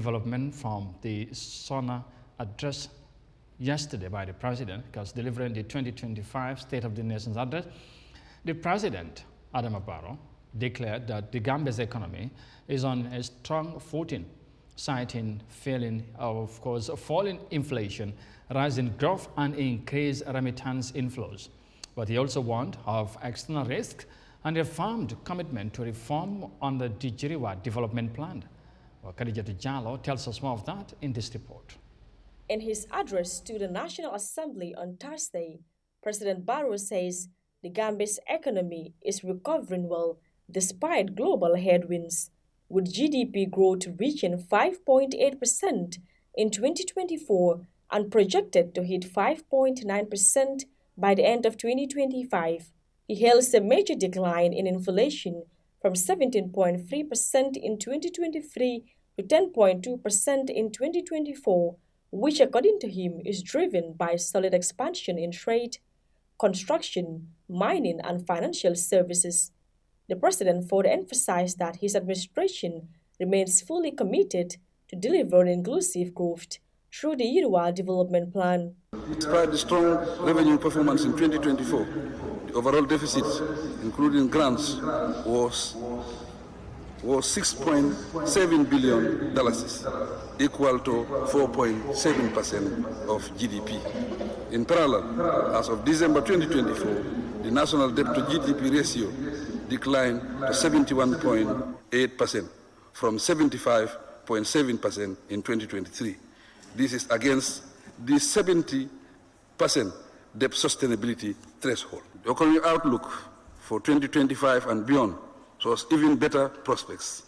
Development from the SONA address yesterday by the President, because delivering the 2025 State of the Nation's address, the President, Barrow, declared that the Gambia's economy is on a strong footing, citing falling inflation, rising growth, and increased remittance inflows. But he also warned of external risks and affirmed commitment to reform on the Jiriwa development plan. Yahya Jammeh tells us more of that in this report. In his address to the National Assembly on Thursday, President Barrow says the Gambia's economy is recovering well despite global headwinds, with GDP growth reaching 5.8% in 2024 and projected to hit 5.9% by the end of 2025. He hails a major decline in inflation from 17.3% in 2023 to 10.2% in 2024, which according to him is driven by solid expansion in trade, construction, mining, and financial services. The president further emphasized that his administration remains fully committed to delivering inclusive growth through the Jiriwa development plan. Despite the strong revenue performance in 2024, the overall deficit, including grants, was $6.7 billion, equal to 4.7% of GDP. In parallel, as of December 2024, the national debt to GDP ratio declined to 71.8% from 75.7% in 2023. This is against the 70% debt sustainability threshold. The economic outlook for 2025 and beyond shows even better prospects,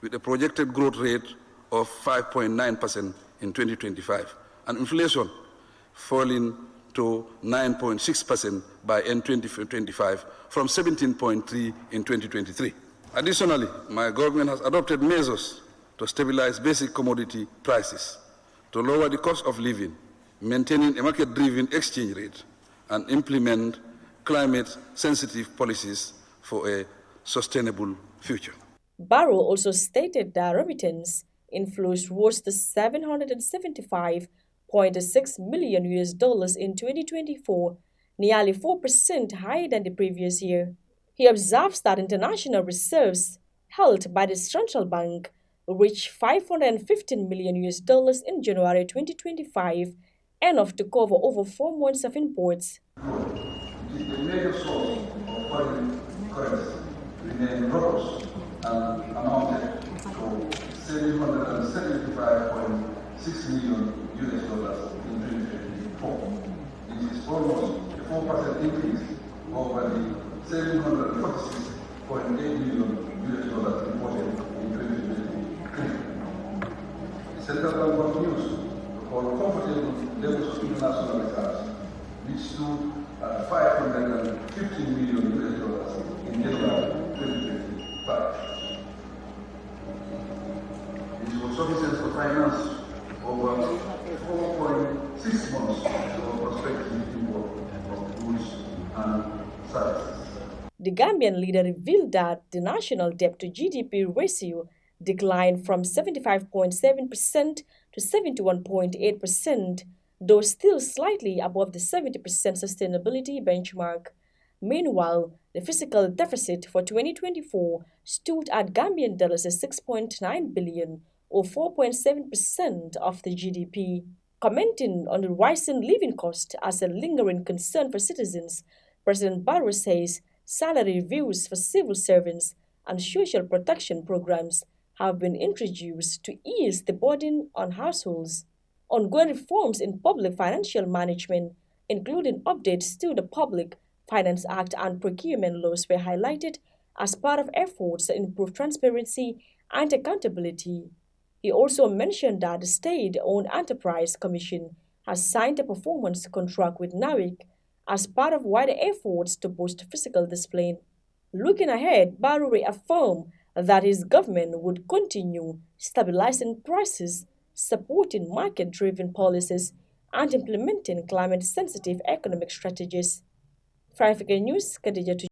with a projected growth rate of 5.9% in 2025 and inflation falling to 9.6% by end 2025 from 17.3% in 2023. Additionally, my government has adopted measures to stabilize basic commodity prices, to lower the cost of living, maintaining a market-driven exchange rate, and implement climate-sensitive policies for a sustainable future. Barrow also stated that remittance inflows rose to $775.6 million in 2024, nearly 4% higher than the previous year. He observes that international reserves held by the central bank reached $515 million in January 2025, enough to cover over 4 months of imports. The major source of foreign currency remained robust and amounted to $775.6 million in 2024. It is almost a 4% increase over the $746.8 million reported in 2023. The central bank continues to hold comfortable levels of international reserves, which stood at $550 million in January 2025. It was sufficient to finance over 4.6 months of prospective import of goods and services. The Gambian leader revealed that the national debt to GDP ratio declined from 75.7% to 71.8%, though still slightly above the 70% sustainability benchmark. Meanwhile, the fiscal deficit for 2024 stood at Gambian dollars $6.9 billion, or 4.7% of the GDP. Commenting on the rising living cost as a lingering concern for citizens, President Barrow says salary reviews for civil servants and social protection programs have been introduced to ease the burden on households. Ongoing reforms in public financial management, including updates to the Public Finance Act and procurement laws, were highlighted as part of efforts to improve transparency and accountability. He also mentioned that the State-owned Enterprise Commission has signed a performance contract with NAWIC as part of wider efforts to boost fiscal discipline. Looking ahead, Barrow reaffirmed that his government would continue stabilizing prices, supporting market-driven policies, and implementing climate-sensitive economic strategies. For African News, Khadija